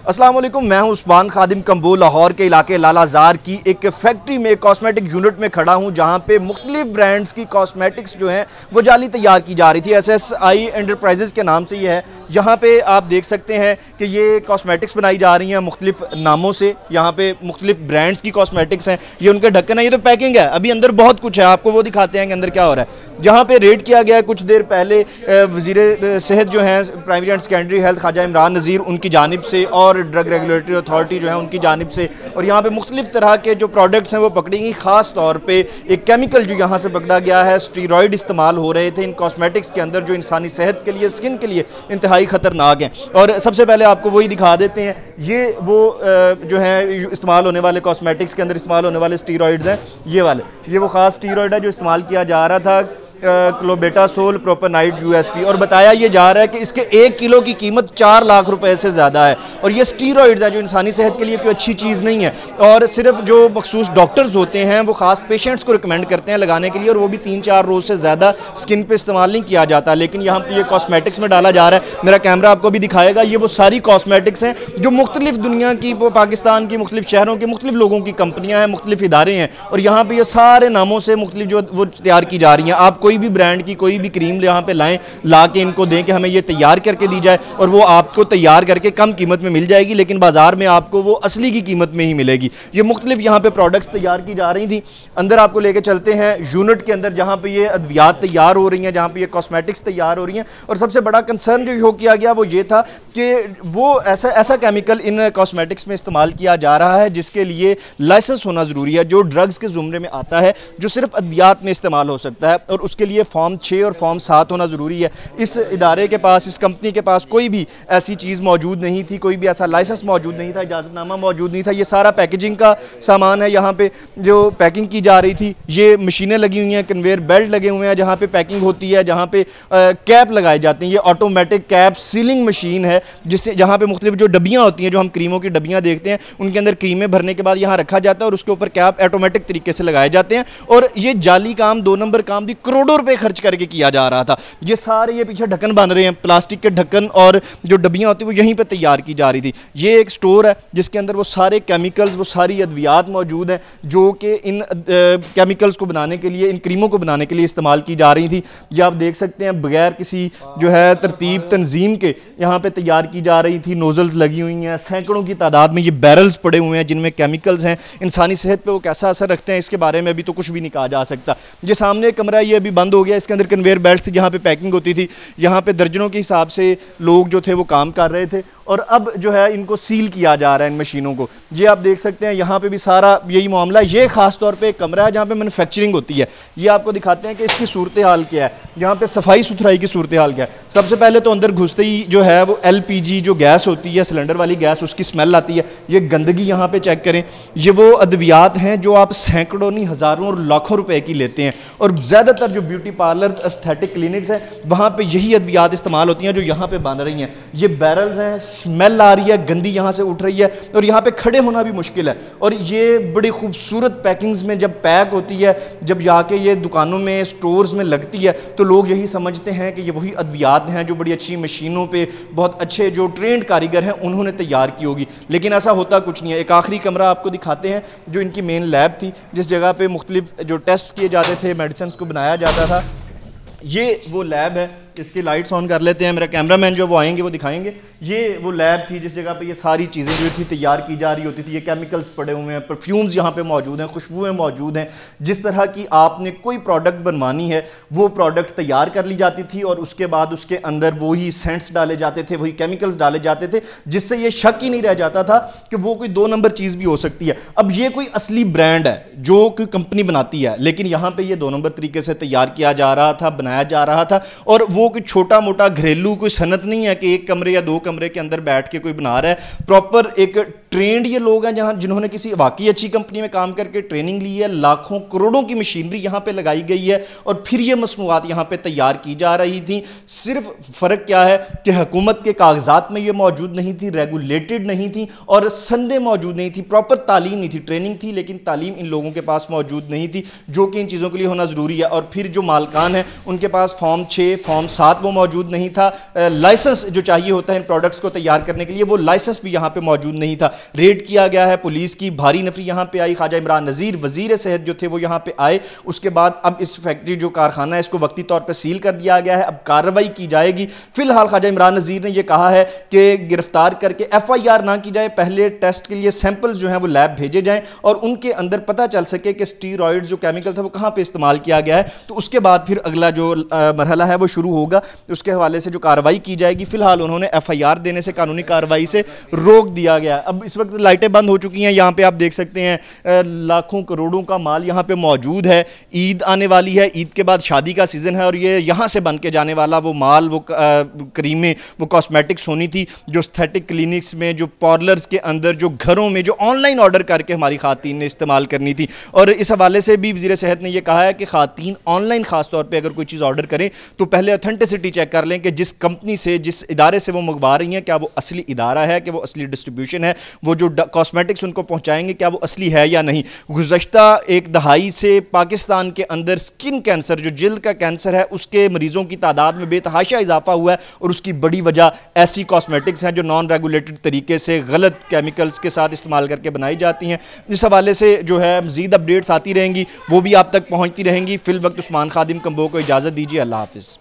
السلام علیکم، میں ہوں عثمان خادم کمبو، لاہور کے علاقے لال آزار کی ایک فیکٹری میں کاسمیٹک یونٹ میں کھڑا ہوں، جہاں پہ مختلف برانڈز کی کاسمیٹکس جو ہیں وہ جعلی تیار کی جا رہی تھی۔ SSI انٹرپرائزز کے نام سے یہ ہے۔ یہاں پہ آپ دیکھ سکتے ہیں کہ یہ کاسمیٹکس بنائی جا رہی ہیں مختلف ناموں سے۔ یہاں پہ مختلف برانڈز کی کاسمیٹکس ہیں، یہ ان کے ڈھکن ہے، یہ تو پیکنگ ہے، ابھی اندر بہت کچھ ہے، آپ کو وہ دکھاتے ہیں کہ اندر کیا ہو رہا ہے۔ جہاں پہ ریڈ کیا گیا ہے کچھ دیر پہلے وزیر صحت جو ہیں پرائمری اینڈ سیکنڈری ہیلتھ خواجہ عمران نذیر، ان کی جانب سے، اور ڈرگ ریگولیٹری اتھارٹی جو ہے ان کی جانب سے، اور یہاں پہ مختلف طرح کے جو پروڈکٹس ہیں وہ پکڑی گئی۔ خاص طور پہ ایک کیمیکل جو یہاں سے پکڑا گیا ہے، اسٹیرائڈ استعمال ہو رہے تھے ان کاسمیٹکس کے اندر، جو انسانی صحت کے لیے، سکن کے لیے انتہائی خطرناک ہیں۔ اور سب سے پہلے آپ کو وہی دکھا دیتے ہیں، یہ وہ جو ہیں استعمال ہونے والے کاسمیٹکس کے اندر استعمال ہونے والے اسٹیرائڈز ہیں، یہ والے، یہ وہ خاص اسٹیرائڈ ہے جو استعمال کیا جا رہا تھا، کلوبیٹاسول پروپینائڈ USP، اور بتایا یہ جا رہا ہے کہ اس کے 1 کلو کی قیمت 4 لاکھ روپے سے زیادہ ہے، اور یہ اسٹیرائڈز ہیں جو انسانی صحت کے لیے کوئی اچھی چیز نہیں ہے، اور صرف جو مخصوص ڈاکٹرز ہوتے ہیں وہ خاص پیشنٹس کو ریکمینڈ کرتے ہیں لگانے کے لیے، اور وہ بھی 3-4 روز سے زیادہ سکن پہ استعمال نہیں کیا جاتا، لیکن یہاں پہ یہ کاسمیٹکس میں ڈالا جا رہا ہے۔ میرا کیمرہ آپ کو بھی دکھائے گا، یہ وہ ساری کاسمیٹکس ہیں جو مختلف دنیا کی، پاکستان کی مختلف شہروں کے مختلف لوگوں کی کمپنیاں ہیں، مختلف ادارے ہیں، اور یہاں پہ یہ سارے ناموں سے مختلف جو وہ تیار کی جا رہی ہیں۔ آپ کوئی بھی برانڈ کی کوئی بھی کریم یہاں پہ لائیں، لا کے ان کو دیں کہ ہمیں یہ تیار کر کے دی جائے، اور وہ آپ کو تیار کر کے کم قیمت میں مل جائے گی، لیکن بازار میں آپ کو وہ اصلی کی قیمت میں ہی ملے گی۔ یہ مختلف یہاں پہ پروڈکٹس تیار کی جا رہی تھیں۔ اندر آپ کو لے کے چلتے ہیں یونٹ کے اندر، جہاں پہ یہ ادویات تیار ہو رہی ہیں، جہاں پہ یہ کاسمیٹکس تیار ہو رہی ہیں، اور سب سے بڑا کنسرن جو شو کیا گیا وہ یہ تھا کہ وہ ایسا کیمیکل ان کاسمیٹکس میں استعمال کیا جا رہا ہے جس کے لیے لائسنس ہونا ضروری ہے، جو ڈرگز کے زمرے میں آتا ہے، جو صرف ادویات میں استعمال ہو سکتا ہے، اور اس کے لیے فارم 6 اور فارم 7 ہونا ضروری ہے۔ اس ادارے کے پاس، اس کمپنی کے پاس کوئی بھی ایسی چیز موجود نہیں تھی، کوئی بھی ایسا لائسنس موجود نہیں تھا، اجازت نامہ موجود نہیں تھا۔ یہ سارا پیکیجنگ کا سامان ہے، یہاں پہ جو پیکنگ کی جا رہی تھی، یہ مشینیں لگی ہوئی ہیں، کنویئر بیلٹ لگے ہوئے ہیں جہاں پہ پیکنگ ہوتی ہے، جہاں پہ کیپ لگائے جاتے ہیں۔ یہ آٹومیٹک کیپ سیلنگ مشین ہے، جہاں پہ مختلف جو ڈبیاں ہوتی ہیں، جو ہم کریموں کی ڈبیاں دیکھتے ہیں، ان کے اندر کریمیں بھرنے کے بعد یہاں رکھا جاتا ہے، اور اس کے اوپر کیپ آٹومیٹک طریقے سے لگائے جاتے ہیں، اور یہ جعلی کام، 2 نمبر کام بھی کروڑوں روپے خرچ کر کے کیا جا رہا تھا۔ یہ سارے یہ پیچھے ڈھکن بن رہے ہیں، پلاسٹک کے ڈھکن، اور جو ڈبیاں ہوتی ہیں وہ یہیں پہ تیار کی جا رہی تھی۔ یہ ایک سٹور ہے جس کے اندر وہ سارے کیمیکلز، وہ ساری ادویات موجود ہیں جو کہ ان کیمیکلز کو بنانے کے لیے، ان کریموں کو بنانے کے لیے استعمال کی جا رہی تھی۔ یہ آپ دیکھ سکتے ہیں بغیر کسی جو ہے ترتیب تنظیم کے یہاں پہ تیار کی جا رہی تھی۔ نوزلز لگی ہوئی ہیں، سینکڑوں کی تعداد میں یہ بیرلز پڑے ہوئے ہیں جن میں کیمیکلز ہیں۔ انسانی صحت پہ وہ کیسا اثر رکھتے ہیں اس کے بارے میں ابھی تو کچھ بھی نہیں کہا جا سکتا۔ یہ سامنے کمرہ ہے، یہ ابھی بند ہو گیا، اس کے اندر کنویئر بیلٹس تھی جہاں پہ پیکنگ ہوتی تھی، یہاں پہ درجنوں کے حساب سے لوگ جو تھے وہ کام کر رہے تھے، اور اب جو ہے ان کو سیل کیا جا رہا ہے ان مشینوں کو۔ یہ آپ دیکھ سکتے ہیں یہاں پہ بھی سارا یہی معاملہ ہے۔ یہ خاص طور پہ ایک کمرہ ہے جہاں پہ مینوفیکچرنگ ہوتی ہے۔ یہ آپ کو دکھاتے ہیں کہ اس کی صورتحال کیا ہے، یہاں پہ صفائی ستھرائی کی صورتحال کیا ہے۔ سب سے پہلے تو اندر گھستے ہی جو ہے وہ LPG جو گیس ہوتی ہے، سلنڈر والی گیس، اس کی سمیل آتی ہے۔ یہ گندگی یہاں پہ چیک کریں، یہ وہ ادویات ہیں جو آپ سینکڑوں نہیں ہزاروں اور لاکھوں روپے کی لیتے ہیں، اور زیادہ تر جو بیوٹی پارلرز، ایستھیٹک کلینکس ہیں، وہاں پہ یہی ادویات استعمال ہوتی ہیں جو یہاں پہ بن رہی ہیں۔ یہ بیرلز ہیں، سمیل آ رہی ہے، گندی یہاں سے اٹھ رہی ہے، اور یہاں پہ کھڑے ہونا بھی مشکل ہے، اور یہ بڑی خوبصورت پیکنگز میں جب پیک ہوتی ہے، جب جا کے یہ دکانوں میں، سٹورز میں لگتی ہے، تو لوگ یہی سمجھتے ہیں کہ یہ وہی ادویات ہیں جو بڑی اچھی مشینوں پہ بہت اچھے جو ٹرینڈ کاریگر ہیں انہوں نے تیار کی ہوگی، لیکن ایسا ہوتا کچھ نہیں ہے۔ ایک آخری کمرہ آپ کو دکھاتے ہیں جو ان کی مین لیب تھی، جس جگہ پہ مختلف جو ٹیسٹ کیے جاتے تھے، میڈیسنز کو بنایا جاتا تھا۔ یہ وہ لیب ہے، اس کی لائٹس آن کر لیتے ہیں، میرا کیمرہ مین جو وہ آئیں گے وہ دکھائیں گے۔ یہ وہ لیب تھی جس جگہ پہ یہ ساری چیزیں جو تھی تیار کی جا رہی ہوتی تھی۔ یہ کیمیکلز پڑے ہوئے ہیں، پرفیومز یہاں پہ موجود ہیں، خوشبوئیں موجود ہیں۔ جس طرح کی آپ نے کوئی پروڈکٹ بنوانی ہے وہ پروڈکٹ تیار کر لی جاتی تھی، اور اس کے بعد اس کے اندر وہی سینٹس ڈالے جاتے تھے، وہی کیمیکلز ڈالے جاتے تھے، جس سے یہ شک ہی نہیں رہ جاتا تھا کہ وہ کوئی 2 نمبر چیز بھی ہو سکتی ہے۔ اب یہ کوئی اصلی برانڈ ہے جو کوئی کمپنی بناتی ہے، لیکن یہاں پہ یہ 2 نمبر طریقے سے تیار کیا جا رہا تھا، بنایا جا رہا تھا، اور وہ کوئی چھوٹا موٹا گھریلو کوئی صنعت نہیں ہے کہ 1 کمرے یا 2 کمرے کے اندر بیٹھ کے کوئی بنا رہا ہے۔ پراپر ایک ٹرینڈ یہ لوگ ہیں جنہوں نے کسی واقعی اچھی کمپنی میں کام کر کے ٹریننگ لی ہے, لاکھوں کروڑوں کی مشینری یہاں پہ لگائی گئی ہے اور پھر یہ مصنوعات یہاں پہ تیار کی جا رہی تھیں. صرف فرق کیا ہے کہ حکومت کے کاغذات میں یہ موجود نہیں تھی, ریگولیٹڈ نہیں تھی اور سندیں موجود نہیں تھی, پراپر تعلیم نہیں تھی. ٹریننگ تھی لیکن تعلیم ان لوگوں کے پاس موجود نہیں تھی, جو کہ ان چیزوں کے لیے ہونا ضروری ہے. اور پھر جو مالکان ہیں ان کے پاس فارم 6 فارم 7 وہ موجود نہیں تھا. لائسنس جو چاہیے ہوتا ہے ان پروڈکٹس کو تیار کرنے کے لیے, وہ لائسنس بھی یہاں پہ موجود نہیں تھا. ریڈ کیا گیا ہے, پولیس کی بھاری نفری یہاں پہ آئی, خواجہ عمران نذیر وزیر صحت جو تھے وہ یہاں پہ آئے. اس کے بعد اب اس فیکٹری جو کارخانہ ہے اس کو وقتی طور پہ سیل کر دیا گیا ہے, اب کارروائی کی جائے گی. فی الحال خواجہ عمران نذیر نے یہ کہا ہے کہ گرفتار کر کے FIR نہ کی جائے, پہلے ٹیسٹ کے لیے سیمپلز جو ہیں وہ لیب بھیجے جائیں اور ان کے اندر پتہ چل سکے کہ اسٹیرائڈ جو کیمیکل تھا وہ کہاں پہ استعمال کیا گیا ہے. تو اس کے بعد پھر اگلا جو مرحلہ ہے وہ شروع ہوگا, اس کے حوالے سے جو کارروائی کی جائے گی. فی الحال انہوں نے FIR دینے سے, قانونی کارروائی سے روک دیا گیا. اب اس وقت لائٹیں بند ہو چکی ہیں, یہاں پہ آپ دیکھ سکتے ہیں لاکھوں کروڑوں کا مال یہاں پہ موجود ہے. عید آنے والی ہے, عید کے بعد شادی کا سیزن ہے اور یہ یہاں سے بن کے جانے والا وہ مال, وہ کریمیں, وہ کاسمیٹکس ہونی تھی جو استھیٹک کلینکس میں, جو پارلرز کے اندر, جو گھروں میں, جو آن لائن آرڈر کر کے ہماری خواتین نے استعمال کرنی تھی. اور اس حوالے سے بھی وزیر صحت نے یہ کہا ہے کہ خواتین آن لائن خاص طور پہ اگر کوئی چیز آرڈر کریں تو پہلے اتھینٹسٹی چیک کر لیں کہ جس کمپنی سے, جس ادارے سے وہ منگوا رہی ہیں کیا وہ اصلی ادارہ ہے, کہ وہ اصلی ڈسٹریبیوشن ہے, وہ جو کاسمیٹکس ان کو پہنچائیں گے کیا وہ اصلی ہے یا نہیں. گزشتہ ایک دہائی سے پاکستان کے اندر سکن کینسر, جو جلد کا کینسر ہے, اس کے مریضوں کی تعداد میں بے تحاشا اضافہ ہوا ہے اور اس کی بڑی وجہ ایسی کاسمیٹکس ہیں جو نان ریگولیٹڈ طریقے سے غلط کیمیکلز کے ساتھ استعمال کر کے بنائی جاتی ہیں. اس حوالے سے جو ہے مزید اپڈیٹس آتی رہیں گی, وہ بھی آپ تک پہنچتی رہیں گی. فی الوقت عثمان خادم کمبو کو اجازت دیجیے. اللہ حافظ.